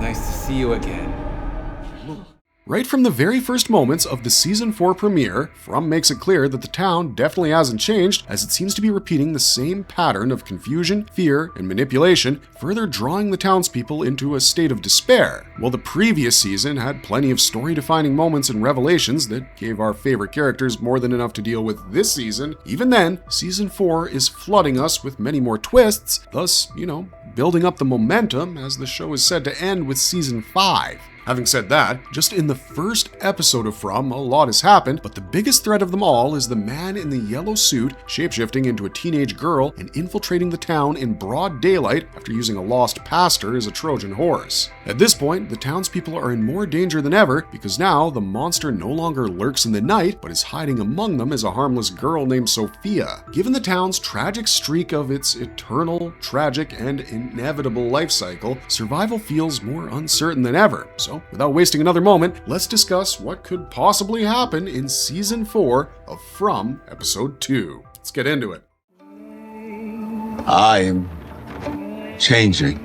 nice to see you again. Right from the very first moments of the Season 4 premiere, From makes it clear that the town definitely hasn't changed, as it seems to be repeating the same pattern of confusion, fear, and manipulation, further drawing the townspeople into a state of despair. While the previous season had plenty of story-defining moments and revelations that gave our favorite characters more than enough to deal with this season, even then, Season 4 is flooding us with many more twists, thus, building up the momentum as the show is said to end with Season 5. Having said that, just in the first episode of From, a lot has happened, but the biggest threat of them all is the man in the yellow suit shapeshifting into a teenage girl and infiltrating the town in broad daylight after using a lost pastor as a Trojan horse. At this point, the townspeople are in more danger than ever because now the monster no longer lurks in the night, but is hiding among them as a harmless girl named Sophia. Given the town's tragic streak of its eternal, tragic, and inevitable life cycle, survival feels more uncertain than ever. So, without wasting another moment, let's discuss what could possibly happen in Season 4 of From Episode 2. Let's get into it. I am changing.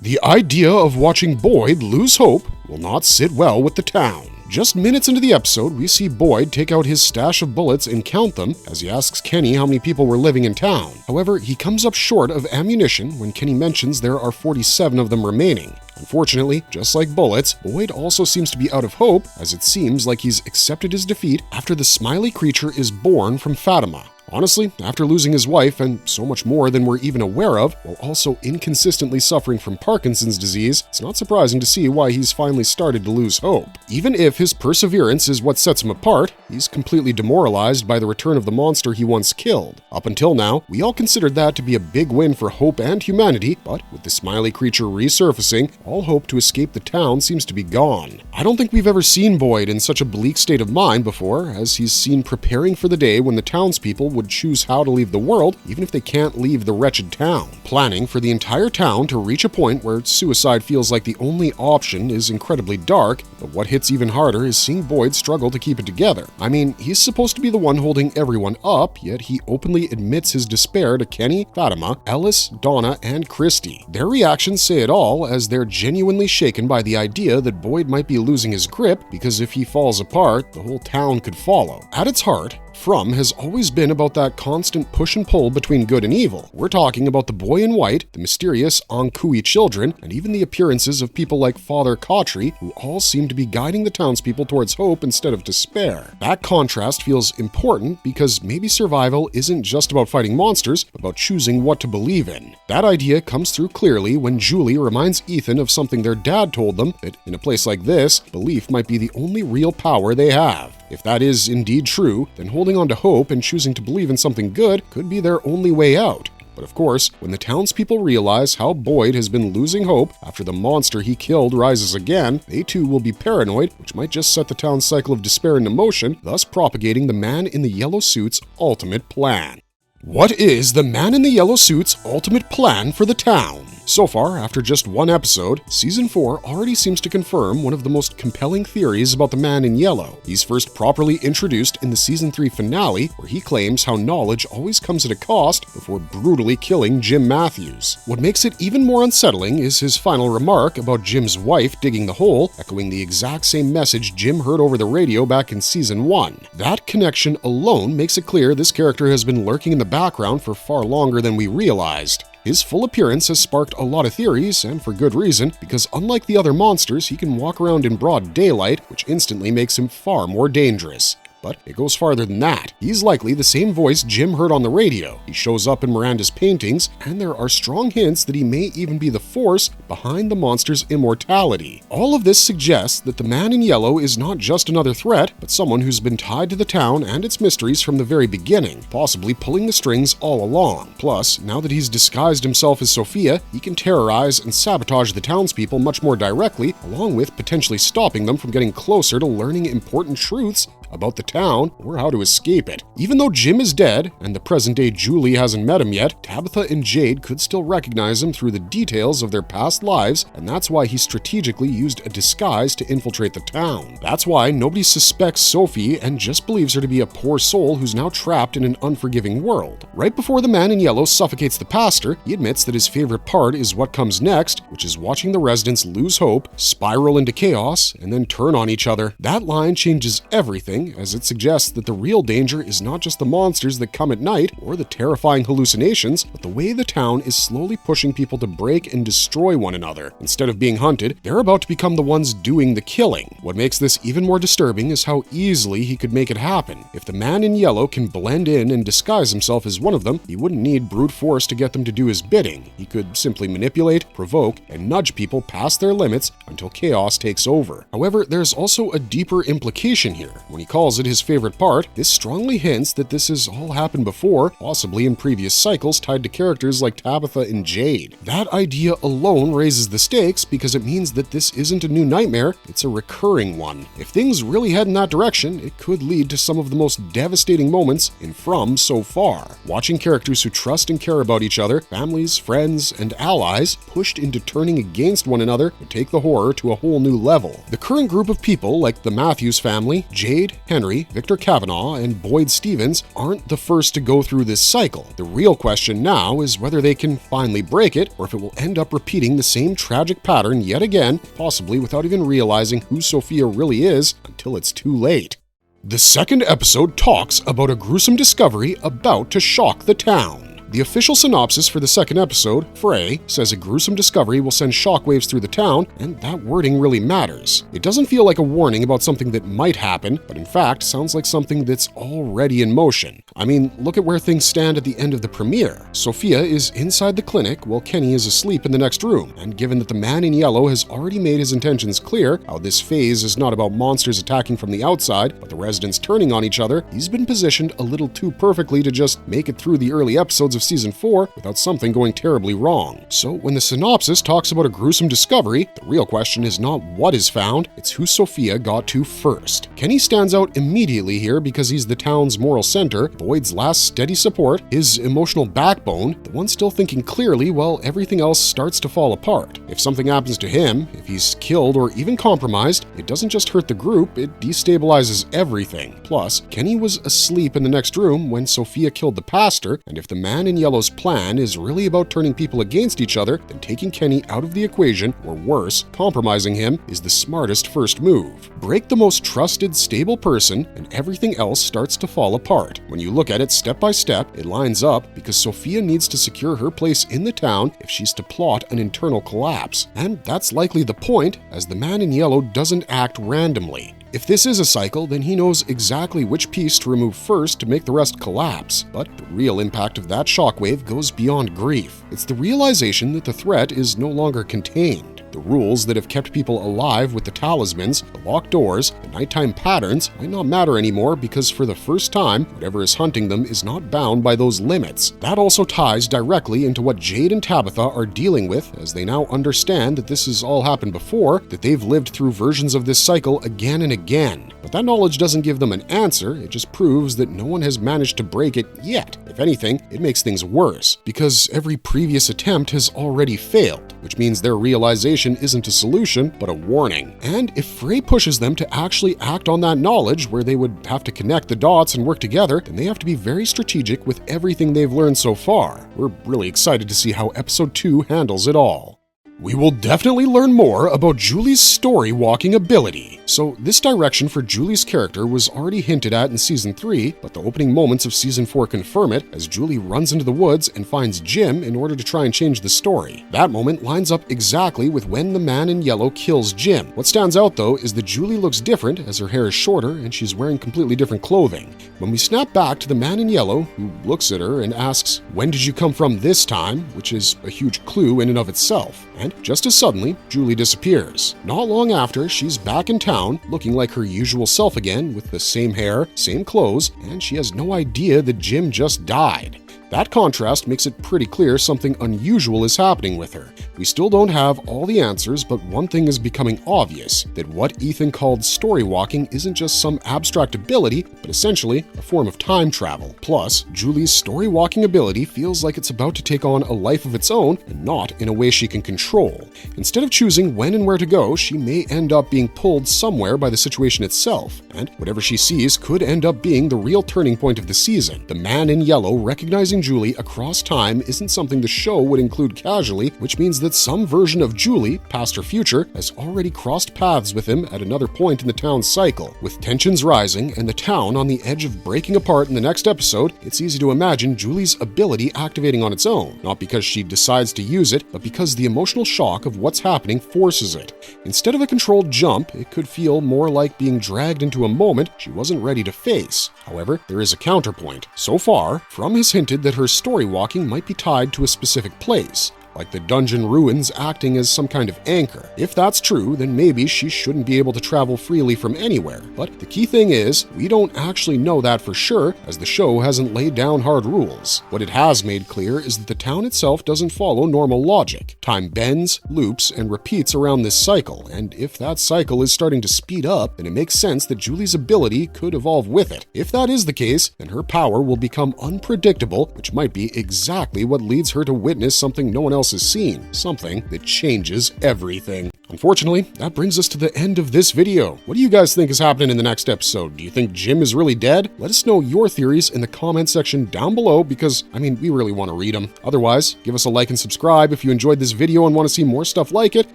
The idea of watching Boyd lose hope will not sit well with the town. Just minutes into the episode, we see Boyd take out his stash of bullets and count them as he asks Kenny how many people were living in town. However, he comes up short of ammunition when Kenny mentions there are 47 of them remaining. Unfortunately, just like bullets, Boyd also seems to be out of hope, as it seems like he's accepted his defeat after the smiley creature is born from Fatima. Honestly, after losing his wife and so much more than we're even aware of, while also inconsistently suffering from Parkinson's disease, it's not surprising to see why he's finally started to lose hope. Even if his perseverance is what sets him apart, he's completely demoralized by the return of the monster he once killed. Up until now, we all considered that to be a big win for hope and humanity, but with the smiley creature resurfacing, all hope to escape the town seems to be gone. I don't think we've ever seen Boyd in such a bleak state of mind before, as he's seen preparing for the day when the townspeople would choose how to leave the world, even if they can't leave the wretched town. Planning for the entire town to reach a point where suicide feels like the only option is incredibly dark, but what hits even harder is seeing Boyd struggle to keep it together. I mean, he's supposed to be the one holding everyone up, yet he openly admits his despair to Kenny, Fatima, Ellis, Donna, and Christy. Their reactions say it all, as they're genuinely shaken by the idea that Boyd might be losing his grip, because if he falls apart, the whole town could follow. At its heart, From has always been about that constant push and pull between good and evil. We're talking about the boy in white, the mysterious Ankui children, and even the appearances of people like Father Kotri, who all seem to be guiding the townspeople towards hope instead of despair. That contrast feels important because maybe survival isn't just about fighting monsters, but about choosing what to believe in. That idea comes through clearly when Julie reminds Ethan of something their dad told them, that in a place like this, belief might be the only real power they have. If that is indeed true, then holding on to hope and choosing to believe in something good could be their only way out. But of course, when the townspeople realize how Boyd has been losing hope after the monster he killed rises again, they too will be paranoid, which might just set the town's cycle of despair into motion, thus propagating the man in the yellow suit's ultimate plan. What is the man in the yellow suit's ultimate plan for the town? So far, after just one episode, Season 4 already seems to confirm one of the most compelling theories about the man in yellow. He's first properly introduced in the Season 3 finale, where he claims how knowledge always comes at a cost before brutally killing Jim Matthews. What makes it even more unsettling is his final remark about Jim's wife digging the hole, echoing the exact same message Jim heard over the radio back in Season 1. That connection alone makes it clear this character has been lurking in the background for far longer than we realized. His full appearance has sparked a lot of theories, and for good reason, because unlike the other monsters, he can walk around in broad daylight, which instantly makes him far more dangerous. But it goes farther than that. He's likely the same voice Jim heard on the radio. He shows up in Miranda's paintings, and there are strong hints that he may even be the force behind the monster's immortality. All of this suggests that the man in yellow is not just another threat, but someone who's been tied to the town and its mysteries from the very beginning, possibly pulling the strings all along. Plus, now that he's disguised himself as Sophia, he can terrorize and sabotage the townspeople much more directly, along with potentially stopping them from getting closer to learning important truths about the town or how to escape it. Even though Jim is dead, and the present-day Julie hasn't met him yet, Tabitha and Jade could still recognize him through the details of their past lives, and that's why he strategically used a disguise to infiltrate the town. That's why nobody suspects Sophie and just believes her to be a poor soul who's now trapped in an unforgiving world. Right before the man in yellow suffocates the pastor, he admits that his favorite part is what comes next, which is watching the residents lose hope, spiral into chaos, and then turn on each other. That line changes everything, as it suggests that the real danger is not just the monsters that come at night or the terrifying hallucinations, but the way the town is slowly pushing people to break and destroy one another. Instead of being hunted, they're about to become the ones doing the killing. What makes this even more disturbing is how easily he could make it happen. If the man in yellow can blend in and disguise himself as one of them, he wouldn't need brute force to get them to do his bidding. He could simply manipulate, provoke, and nudge people past their limits until chaos takes over. However, there's also a deeper implication here. When he calls it his favorite part, this strongly hints that this has all happened before, possibly in previous cycles tied to characters like Tabitha and Jade. That idea alone raises the stakes because it means that this isn't a new nightmare, it's a recurring one. If things really head in that direction, it could lead to some of the most devastating moments in From so far. Watching characters who trust and care about each other, families, friends, and allies, pushed into turning against one another would take the horror to a whole new level. The current group of people, like the Matthews family, Jade, Henry, Victor Kavanaugh, and Boyd Stevens, aren't the first to go through this cycle. The real question now is whether they can finally break it, or if it will end up repeating the same tragic pattern yet again, possibly without even realizing who Sophia really is until it's too late. The second episode talks about a gruesome discovery about to shock the town. The official synopsis for the second episode, Frey, says a gruesome discovery will send shockwaves through the town, and that wording really matters. It doesn't feel like a warning about something that might happen, but in fact sounds like something that's already in motion. I mean, look at where things stand at the end of the premiere. Sophia is inside the clinic while Kenny is asleep in the next room, and given that the man in yellow has already made his intentions clear, how this phase is not about monsters attacking from the outside, but the residents turning on each other, he's been positioned a little too perfectly to just make it through the early episodes of Season 4 without something going terribly wrong. So when the synopsis talks about a gruesome discovery, the real question is not what is found, it's who Sophia got to first. Kenny stands out immediately here because he's the town's moral center, Boyd's last steady support, his emotional backbone, the one still thinking clearly while everything else starts to fall apart. If something happens to him, if he's killed or even compromised, it doesn't just hurt the group, it destabilizes everything. Plus, Kenny was asleep in the next room when Sophia killed the pastor, and if the man in yellow's plan is really about turning people against each other, then taking Kenny out of the equation, or worse, compromising him, is the smartest first move. Break the most trusted, stable person, and everything else starts to fall apart. When you look at it step by step, it lines up because Sophia needs to secure her place in the town if she's to plot an internal collapse. And that's likely the point, as the man in yellow doesn't act randomly. If this is a cycle, then he knows exactly which piece to remove first to make the rest collapse. But the real impact of that shockwave goes beyond grief. It's the realization that the threat is no longer contained. The rules that have kept people alive with the talismans, the locked doors, the nighttime patterns might not matter anymore because for the first time, whatever is hunting them is not bound by those limits. That also ties directly into what Jade and Tabitha are dealing with as they now understand that this has all happened before, that they've lived through versions of this cycle again and again. But that knowledge doesn't give them an answer, it just proves that no one has managed to break it yet. If anything, it makes things worse, because every previous attempt has already failed, which means their realization isn't a solution, but a warning. And if Frey pushes them to actually act on that knowledge, where they would have to connect the dots and work together, then they have to be very strategic with everything they've learned so far. We're really excited to see how Episode 2 handles it all. We will definitely learn more about Julie's story-walking ability. So this direction for Julie's character was already hinted at in Season 3, but the opening moments of Season 4 confirm it as Julie runs into the woods and finds Jim in order to try and change the story. That moment lines up exactly with when the man in yellow kills Jim. What stands out though is that Julie looks different as her hair is shorter and she's wearing completely different clothing. When we snap back to the man in yellow, who looks at her and asks, "When did you come from this time?" which is a huge clue in and of itself. And just as suddenly, Julie disappears. Not long after, she's back in town, looking like her usual self again, with the same hair, same clothes, and she has no idea that Jim just died. That contrast makes it pretty clear something unusual is happening with her. We still don't have all the answers, but one thing is becoming obvious, that what Ethan called story walking isn't just some abstract ability, but essentially a form of time travel. Plus, Julie's story walking ability feels like it's about to take on a life of its own, and not in a way she can control. Instead of choosing when and where to go, she may end up being pulled somewhere by the situation itself, and whatever she sees could end up being the real turning point of the season. The man in yellow recognizing Julie across time isn't something the show would include casually, which means that some version of Julie, past or future, has already crossed paths with him at another point in the town's cycle. With tensions rising and the town on the edge of breaking apart in the next episode, it's easy to imagine Julie's ability activating on its own, not because she decides to use it, but because the emotional shock of what's happening forces it. Instead of a controlled jump, it could feel more like being dragged into a moment she wasn't ready to face. However, there is a counterpoint. So far, Frum has hinted that her story walking might be tied to a specific place, like the dungeon ruins acting as some kind of anchor. If that's true, then maybe she shouldn't be able to travel freely from anywhere. But the key thing is, we don't actually know that for sure, as the show hasn't laid down hard rules. What it has made clear is that the town itself doesn't follow normal logic. Time bends, loops, and repeats around this cycle, and if that cycle is starting to speed up, then it makes sense that Julie's ability could evolve with it. If that is the case, then her power will become unpredictable, which might be exactly what leads her to witness something no one else has seen, something that changes everything. Unfortunately, that brings us to the end of this video. What do you guys think is happening in the next episode? Do you think Jim is really dead? Let us know your theories in the comment section down below because, we really want to read them. Otherwise, give us a like and subscribe if you enjoyed this video and want to see more stuff like it.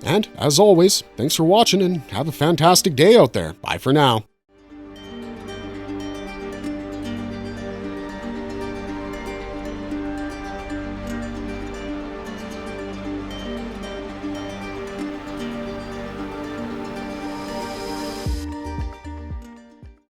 And as always, thanks for watching and have a fantastic day out there. Bye for now.